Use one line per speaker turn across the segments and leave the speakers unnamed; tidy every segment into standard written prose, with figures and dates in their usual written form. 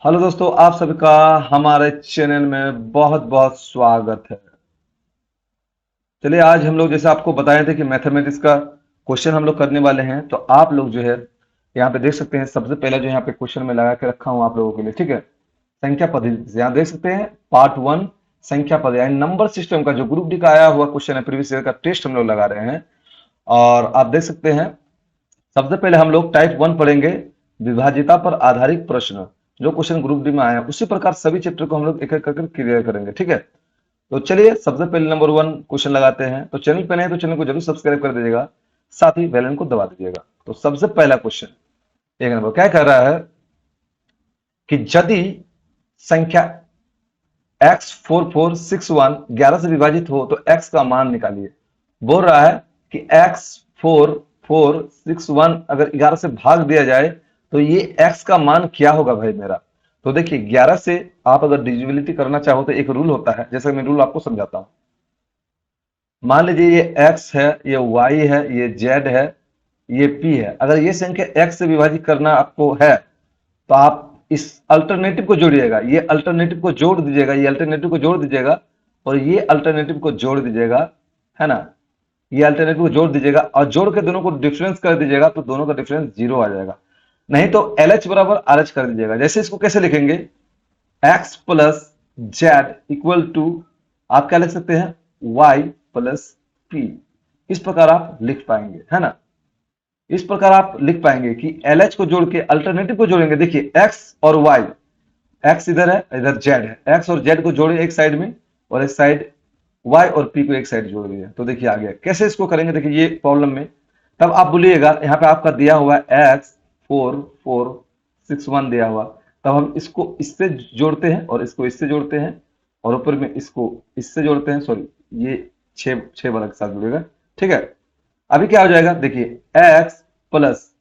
Hello दोस्तों, आप सभी का हमारे चैनल में बहुत बहुत स्वागत है। चलिए, आज हम लोग जैसे आपको बताए थे कि मैथमेटिक्स का क्वेश्चन हम लोग करने वाले हैं। तो आप लोग जो है यहाँ पे देख सकते हैं, सबसे पहले जो यहाँ पे क्वेश्चन में लगा के रखा हूँ आप लोगों के लिए, ठीक है। संख्या पद्धति से यहाँ देख सकते हैं, पार्ट वन संख्या पद्धति यानी नंबर सिस्टम का जो ग्रुप डी का आया हुआ क्वेश्चन है, प्रीवियस ईयर का टेस्ट हम लोग लगा रहे हैं। और आप देख सकते हैं, सबसे पहले हम लोग टाइप वन पढ़ेंगे, विभाजिता पर आधारित प्रश्न। जो क्वेश्चन ग्रुप डी में आया है उसी प्रकार सभी चैप्टर को हम लोग एक एक करके क्लियर करेंगे, ठीक है। तो चलिए, सबसे पहले नंबर वन क्वेश्चन लगाते हैं। तो चैनल पे नहीं तो चैनल को जरूर सब्सक्राइब कर दीजिएगा, साथ ही बेल आइकन को दबा दीजिएगा। तो सबसे पहला क्वेश्चन एक नंबर क्या कह रहा है कि यदि संख्या x4461 11 से विभाजित हो तो x का मान निकालिए। बोल रहा है कि x4461 अगर 11 से भाग दिया जाए तो ये x का मान क्या होगा भाई मेरा। तो देखिए, 11 से आप अगर डिविजिबिलिटी करना चाहो तो एक रूल होता है, जैसे मैं रूल आपको समझाता हूं। मान लीजिए ये x है, ये y है, ये z है, ये p है। अगर ये संख्या x से विभाजित करना आपको है तो आप इस अल्टरनेटिव को जोड़िएगा, ये अल्टरनेटिव को जोड़ दीजिएगा, ये अल्टरनेटिव को जोड़ दीजिएगा और ये अल्टरनेटिव को जोड़ दीजिएगा, है ना। ये अल्टरनेटिव को जोड़ दीजिएगा और जोड़ के दोनों को डिफरेंस कर दीजिएगा तो दोनों का डिफरेंस जीरो आ जाएगा। नहीं तो LH बराबर RH कर दीजिएगा। जैसे इसको कैसे लिखेंगे, x plus Z equal to आप क्या लिख सकते हैं, y प्लस p। इस प्रकार आप लिख पाएंगे, है ना। इस प्रकार आप लिख पाएंगे कि LH को जोड़ के अल्टरनेटिव को जोड़ेंगे। देखिए x और y, x इधर है, इधर z है, x और z को जोड़े एक साइड में और एक साइड y और p को एक साइड जोड़ दिया। तो देखिए आ गया। कैसे इसको करेंगे, देखिए ये प्रॉब्लम में तब आप बोलिएगा, यहाँ पे आपका दिया हुआ है x4461 दिया हुआ, तब हम इसको इससे जोड़ते हैं और इसको इससे जोड़ते हैं और ऊपर में इसको इससे जोड़ते हैं। सॉरी, ये छह छह वाला के साथ जुड़ेगा, ठीक है। अभी क्या हो जाएगा, देखिए x प्लस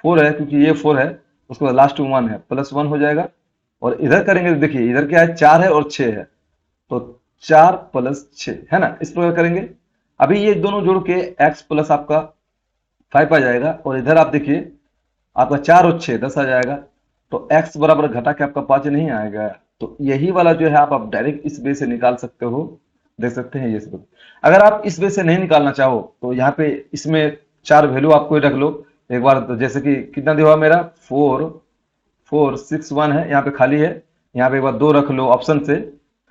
4 है, क्योंकि ये 4 है, उसके बाद लास्ट 1 है, प्लस 1 हो जाएगा। और इधर करेंगे तो देखिए इधर क्या है, 4 है और 6 है, तो 4 प्लस 6, है ना। इस प्रकार करेंगे। अभी ये दोनों जोड़ के x प्लस आपका 5 आ जाएगा और इधर आप देखिए आपका 4 और 6 10 आ जाएगा। तो x बराबर घटा के आपका 5 नहीं आएगा। तो यही वाला जो है आप डायरेक्ट इस वे से निकाल सकते हो, देख सकते हैं ये सब। अगर आप इस वे से नहीं निकालना चाहो तो यहाँ पे इसमें 4 वैल्यू आपको रख लो एक बार। तो जैसे कि कितना दिया हुआ मेरा 4461 है, यहाँ पे खाली है, यहाँ पे एक बार 2 रख लो ऑप्शन से,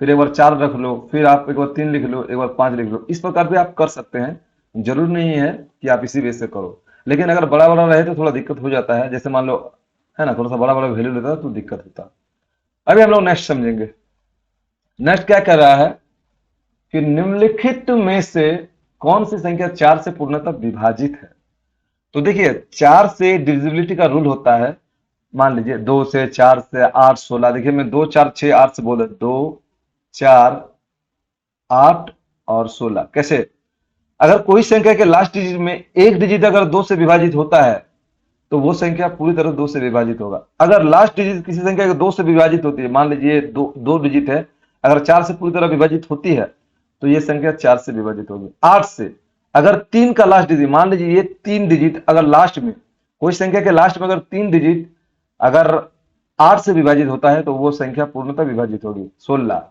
फिर एक बार 4 रख लो, फिर आप एक बार 3 लिख लो, एक बार 5 लिख लो। इस प्रकार भी आप कर सकते हैं, जरूर नहीं है कि आप इसी वे से करो। लेकिन अगर बड़ा बड़ा रहे तो थोड़ा दिक्कत हो जाता है, जैसे मान लो, है ना, थोड़ा सा बड़ा बड़ा वैल्यू लेता है तो दिक्कत होता है। अभी हम लोग नेक्स्ट समझेंगे। नेक्स्ट क्या कर रहा है कि निम्नलिखित में से कौन सी संख्या 4 से पूर्णतः विभाजित है। तो देखिए, 4 से डिविजिबिलिटी का रूल होता है। मान लीजिए 2 से, 4 से, 8, 16। देखिए मैं 2 4 6 8 से बोला, 2 4 8 और 16। कैसे, अगर कोई संख्या के लास्ट डिजिट में एक डिजिट अगर 2 से विभाजित होता है तो वो संख्या पूरी तरह 2 से विभाजित होगा। अगर लास्ट डिजिट किसी संख्या के 2 से विभाजित होती है, मान लीजिए दो डिजिट है, अगर 4 से पूरी तरह विभाजित होती है तो ये संख्या 4 से विभाजित होगी। 8 से अगर 3 का लास्ट डिजिट, मान लीजिए ये 3 डिजिट अगर लास्ट में, कोई संख्या के लास्ट में अगर 3 डिजिट अगर 8 से विभाजित होता है तो वो संख्या पूर्णतः विभाजित होगी। 16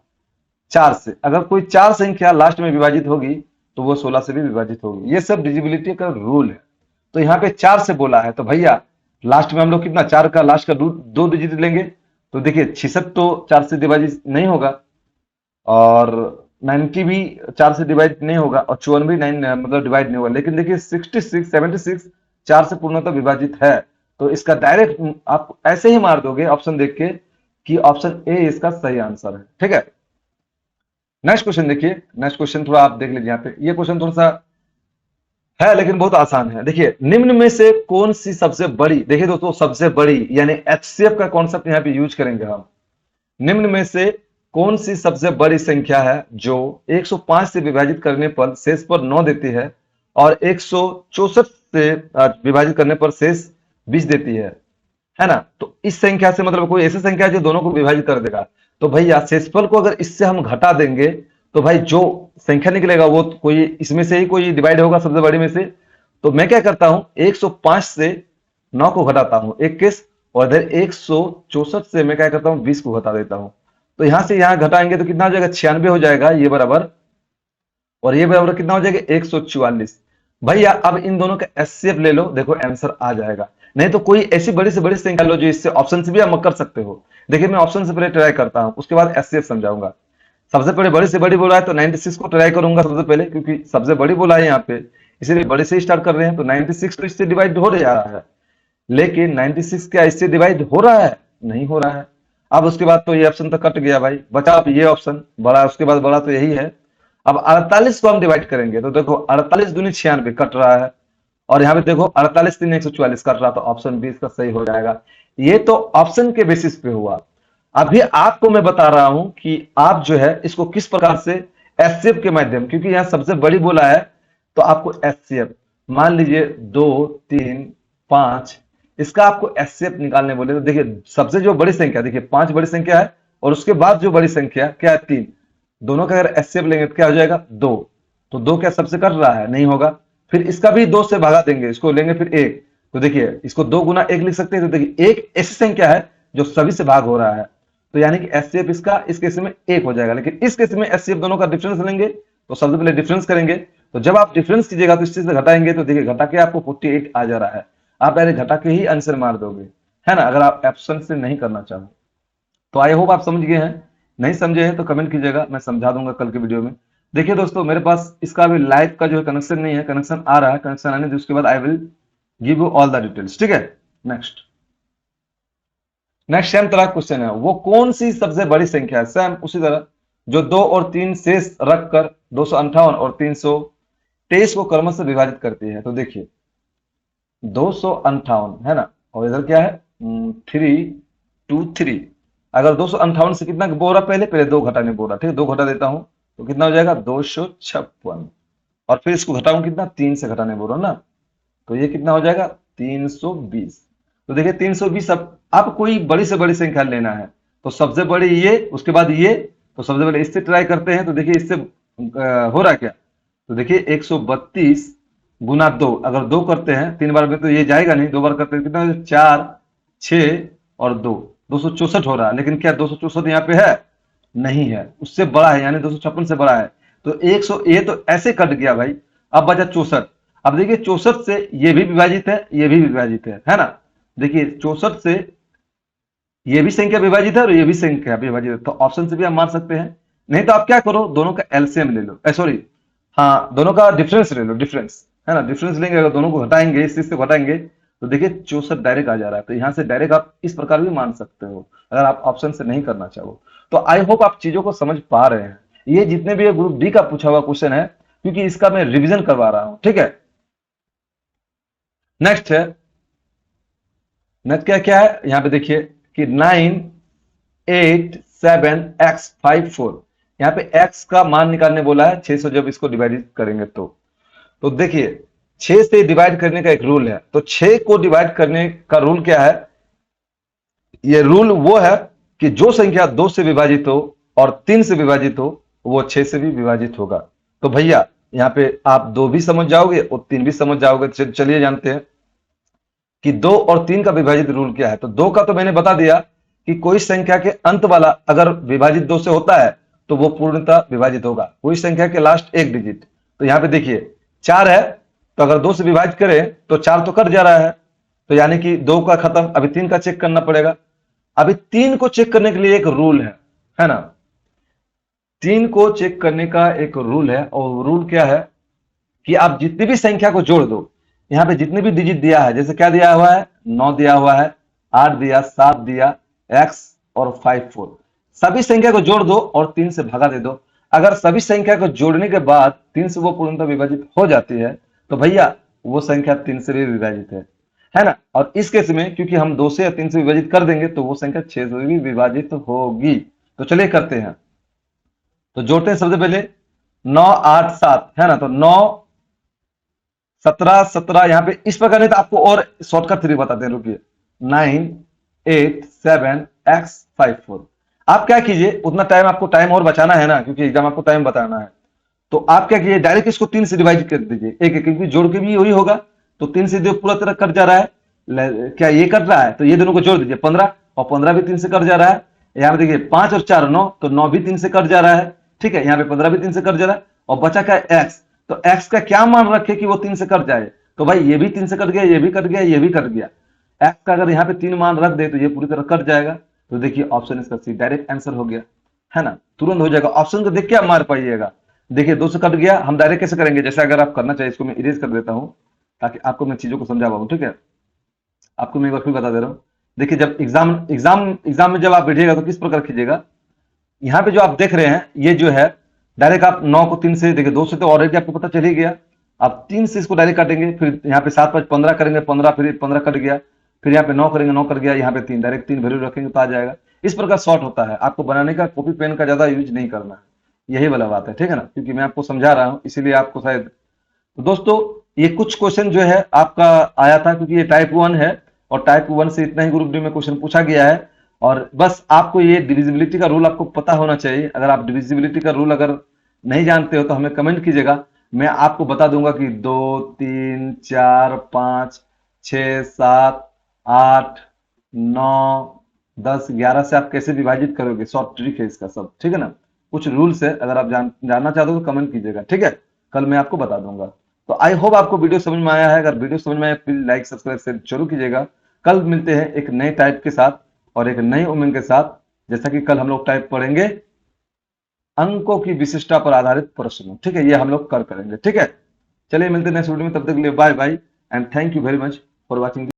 4 से, अगर कोई 4 संख्या लास्ट में विभाजित होगी तो वो 16 से भी विभाजित होगी। ये सब डिजिबिलिटी का रूल है। तो यहाँ पे 4 से बोला है तो भैया लास्ट में हम लोग कितना, 4 का लास्ट का 2 डिजिट लेंगे। तो देखिए 66 तो 4 से डिवाइड नहीं होगा और 90 भी 4 से डिवाइड नहीं होगा और 54 भी 9 मतलब डिवाइड नहीं होगा। लेकिन देखिए 66 76 4 से पूर्णतः विभाजित है। तो इसका डायरेक्ट आप ऐसे ही मार दोगे ऑप्शन देख के कि ऑप्शन ए इसका सही आंसर है, ठीक है। नेक्स्ट क्वेश्चन देखिए। नेक्स्ट क्वेश्चन थोड़ा आप देख लीजिए, यहाँ पे ये क्वेश्चन थोड़ा सा है लेकिन बहुत आसान है। देखिए, निम्न में से कौन सी सबसे बड़ी, देखिए दोस्तों सबसे बड़ी यानी एचसीएफ का कॉन्सेप्ट यहाँ पे यूज करेंगे हम। निम्न में से कौन सी सबसे बड़ी संख्या है जो 105 से विभाजित करने पर शेष पर 9 देती है और 164 से विभाजित करने पर शेष 20 देती है ना। तो इस संख्या से मतलब कोई ऐसी संख्या है जो दोनों को विभाजित कर देगा। तो भैया शेषफल को अगर इससे हम घटा देंगे तो भाई जो संख्या निकलेगा वो कोई इसमें से ही कोई डिवाइड होगा सबसे बड़ी में से। तो मैं क्या करता हूं, 105 से 9 को घटाता हूं, 21 और इधर 164 से मैं क्या करता हूँ 20 को घटा देता हूँ। तो यहां से यहां घटाएंगे तो कितना हो जाएगा 96 हो जाएगा ये बराबर, और ये बराबर कितना हो जाएगा 144। भैया अब इन दोनों का एचसीएफ ले लो, देखो आंसर आ जाएगा। नहीं तो कोई ऐसी बड़ी से बड़ी संख्या लो जो इससे ऑप्शन से भी आप कर सकते हो। देखिए मैं ऑप्शन से पहले ट्राई करता हूं, उसके बाद एचसीएफ समझाऊंगा। सबसे पहले बड़ी से बड़ी बोला है तो 96 को ट्राई करूंगा सबसे पहले, क्योंकि सबसे बड़ी बोला है यहाँ पे, इसीलिए बड़े से स्टार्ट कर रहे हैं। तो 96 तो इससे डिवाइड हो रहा है, लेकिन 96 क्या इससे डिवाइड हो रहा है? नहीं हो रहा है। अब उसके बाद तो ये ऑप्शन तो कट गया भाई, बचा अब ये ऑप्शन बड़ा, उसके बाद बड़ा तो यही है। अब 48 को हम डिवाइड करेंगे तो देखो 48 दूनी 96 कट रहा है, और यहाँ पे देखो 48 3 144 कट रहा, तो ऑप्शन 20 का सही हो जाएगा। ये तो ऑप्शन के बेसिस पे हुआ। अभी आपको मैं बता रहा हूं कि आप जो है इसको किस प्रकार से एचसीएफ के माध्यम, क्योंकि यहाँ सबसे बड़ी बोला है तो आपको एचसीएफ मान लीजिए 2 3 5, इसका आपको एचसीएफ निकालने बोले तो देखिए सबसे जो बड़ी संख्या, देखिए 5 बड़ी संख्या है और उसके बाद जो बड़ी संख्या क्या है 3, दोनों का अगर एचसीएफ लेंगे तो क्या हो जाएगा 2। तो 2 क्या सबसे कट रहा है? नहीं होगा। फिर इसका भी 2 से भागा देंगे, इसको लेंगे फिर 1, तो देखिए इसको 2 गुना 1 लिख सकते हैं। तो देखिए एक ऐसी संख्या है जो सभी से भाग हो रहा है, तो यानी कि एचसीएफ इसका इस केस में 1 हो जाएगा। लेकिन इस केस में एचसीएफ दोनों का डिफरेंस लेंगे, तो सबसे पहले डिफरेंस करेंगे। तो जब आप डिफरेंस कीजिएगा तो इस चीज से घटाएंगे तो देखिए घटा के आपको 48 आ जा रहा है। आप डायरेक्ट घटा के ही आंसर मार दोगे, है ना, अगर आप ऑप्शन से नहीं करना चाहो तो। आई होप आप समझ गए हैं, नहीं समझे हैं तो कमेंट कीजिएगा, मैं समझा दूंगा कल के वीडियो में। देखिए दोस्तों मेरे पास इसका अभी लाइव का जो है कनेक्शन नहीं है, कनेक्शन आ रहा है, कनेक्शन आने दो, उसके बाद I will give you all the details, ठीक है। नेक्स्ट नेक्स्ट सेम तरह क्वेश्चन है, वो कौन सी सबसे बड़ी संख्या है? सेम उसी तरह जो 2 और 3 शेष रखकर 258 और 323 को क्रमशः से विभाजित करती है। तो देखिए 258 है ना, और इधर क्या है 323। अगर 258 से कितना बोरा, पहले पहले 2 घटाने बोरा, ठीक है 2 घटा देता हूं तो कितना हो जाएगा 256, और फिर इसको घटाऊं कितना 3 से घटाने बोरा ना, तो ये कितना हो जाएगा 320। तो देखिए 320, अब कोई बड़ी से बड़ी संख्या लेना है तो सबसे बड़ी ये, उसके बाद ये, तो सबसे पहले इससे ट्राई करते हैं। तो देखिए इससे हो रहा क्या, तो देखिए 132 गुना 2, अगर 2 करते हैं 3 बार में तो ये जाएगा नहीं, 2 बार करते हैं कितना 4 6 और 2 264 हो रहा है। लेकिन क्या 264 यहाँ पे है? नहीं है, उससे बड़ा है, यानी 256 से बड़ा है। तो 100 ये तो ऐसे कट गया भाई। अब बचा 64। अब देखिए 64 से ये भी विभाजित है, ये भी विभाजित है ना। देखिए 64 से ये भी संख्या विभाजित है और ये भी संख्या विभाजित है, तो ऑप्शन से भी आप मान सकते हैं। नहीं तो आप क्या करो, दोनों का एलसीएम ले लो, सॉरी हाँ दोनों का डिफरेंस ले लो, डिफरेंस है ना, डिफरेंस लेंगे, अगर दोनों को घटाएंगे इस चीज से घटाएंगे तो देखिए 64 डायरेक्ट आ जा रहा है। तो यहां से डायरेक्ट आप इस प्रकार भी मान सकते हो अगर आप ऑप्शन से नहीं करना चाहो तो। आई होप आप चीजों को समझ पा रहे हैं। ये जितने भी ग्रुप डी का पूछा हुआ क्वेश्चन है, क्योंकि इसका मैं रिविजन करवा रहा हूं, ठीक है। नेक्स्ट है, नेक्स्ट क्या क्या है यहाँ पे देखिए कि 987x54, यहाँ पे x का मान निकालने बोला है 6 से जब इसको डिवाइड करेंगे तो देखिए 6 से डिवाइड करने का एक रूल है। तो 6 को डिवाइड करने का रूल क्या है? ये रूल वो है कि जो संख्या 2 से विभाजित हो और 3 से विभाजित हो वो 6 से भी विभाजित होगा। तो भैया यहाँ पे आप 2 भी समझ जाओगे और 3 भी समझ जाओगे। चलिए जानते हैं कि 2 और 3 का विभाजित रूल क्या है। तो 2 का तो मैंने बता दिया कि कोई संख्या के अंत वाला अगर विभाजित 2 से होता है तो वो पूर्णतः विभाजित होगा, कोई संख्या के लास्ट एक डिजिट। तो यहाँ पे देखिए 4 है, तो अगर 2 से विभाजित करें तो 4 तो कट जा रहा है, तो यानी कि 2 का खत्म। अभी 3 का चेक करना पड़ेगा। अभी 3 को चेक करने के लिए एक रूल है ना, 3 को चेक करने का एक रूल है, और रूल क्या है कि आप जितनी भी संख्या को जोड़ दो, यहाँ पे जितने भी डिजिट दिया है, जैसे क्या दिया हुआ है 9 दिया हुआ है, 8 दिया, 7 दिया, x और 54, सभी संख्या को जोड़ दो और 3 से भगा दे दो। अगर सभी संख्या को जोड़ने के बाद 3 से वो पूर्णतः विभाजित हो जाती है तो भैया वो संख्या 3 से भी विभाजित है ना। और इस केस में क्योंकि हम 2 से या 3 से विभाजित कर देंगे तो वो संख्या 6 से भी विभाजित होगी। तो चलिए करते हैं, तो जोड़ते हैं सबसे पहले 9 8 7 है ना, तो 9 17 17 यहाँ पे इस प्रकार। नहीं तो आपको और शॉर्टकट थ्री बताते हैं, रुकिए 987x54। आप क्या कीजिए, उतना टाइम आपको टाइम और बचाना है ना, क्योंकि एग्जाम आपको टाइम बताना है। तो आप क्या कीजिए डायरेक्ट इसको 3 से डिवाइड कर दीजिए, एक एक, क्योंकि जोड़ के भी वही होगा। तो 3 से जो पूरा तरह कट जा रहा है क्या ये कट रहा है, तो ये दोनों को जोड़ दीजिए 15, और 15 भी 3 से कट जा रहा है। यहाँ पे देखिए 5 और 4 9, तो 9 भी 3 से कट जा रहा है। ठीक है, यहाँ पे 15 भी 3 से कट जा रहा है, और बचा क्या एक्स। तो एक्स का क्या मान रखे कि वो 3 से कट जाए, तो भाई ये भी 3 से कट गया, ये भी कट गया, ये भी कट गया। एक्स का अगर यहाँ पे 3 मान रख दे तो ये पूरी तरह कट जाएगा। तो देखिए ऑप्शन इसका सी डायरेक्ट आंसर हो गया, है ना, तुरंत हो जाएगा। ऑप्शन को देख के आप मार पाइएगा। देखिए 2 से कट गया, हम डायरेक्ट कैसे करेंगे, जैसे अगर आप करना चाहिए, इसको मैं इरेज कर देता हूं ताकि आपको मैं चीजों को समझा पाऊं। ठीक है, आपको मैं एक बार फिर बता दे रहा हूं। देखिए जब एग्जाम एग्जाम एग्जाम में जब आप बैठिएगा तो किस प्रकार कीजिएगा। यहाँ पे जो आप देख रहे हैं ये जो है, डायरेक्ट आप 9 को 3 से, देखिए 2 से तो ऑलरेडी आपको पता चल ही गया। आप 3 से इसको डायरेक्ट काटेंगे, फिर यहाँ पे 7 5 15 करेंगे, 15 फिर 15 कट गया, फिर यहाँ पे 9 करेंगे, 9 कट गया, यहाँ पे 3 डायरेक्ट 3 वैल्यू रखेंगे तो आ जाएगा। इस प्रकार शॉर्ट होता है, आपको बनाने का कॉपी पेन का ज्यादा यूज नहीं करना है, यही वाला बात है। ठीक है ना, क्योंकि मैं आपको समझा रहा हूँ इसीलिए आपको शायद। तो दोस्तों ये कुछ क्वेश्चन जो है आपका आया था, क्योंकि ये टाइप 1 है, और टाइप 1 से इतना ही ग्रुप डी में क्वेश्चन पूछा गया है। और बस आपको ये डिविजिबिलिटी का रूल आपको पता होना चाहिए। अगर आप डिविजिबिलिटी का रूल अगर नहीं जानते हो तो हमें कमेंट कीजिएगा, मैं आपको बता दूंगा कि 2 3 4 5 6 7 8 9 10 11 से आप कैसे विभाजित करोगे, शॉर्ट ट्रिक है इसका सब। ठीक है ना, कुछ रूल्स है, अगर आप जानना चाहते हो तो कमेंट कीजिएगा। ठीक है, कल मैं आपको बता दूंगा। तो आई होप आपको वीडियो समझ में आया है। अगर वीडियो समझ में आया प्लीज लाइक सब्सक्राइब शेयर जरूर कीजिएगा। कल मिलते हैं एक नए टाइप के साथ और एक नई उम्मीद के साथ। जैसा कि कल हम लोग टाइप पढ़ेंगे अंकों की विशिष्टता पर आधारित प्रश्न। ठीक है, ये हम लोग करेंगे। ठीक है, चलिए मिलते हैं नेक्स्ट वीडियो में, तब तक के लिए bye bye and thank you very much for watching.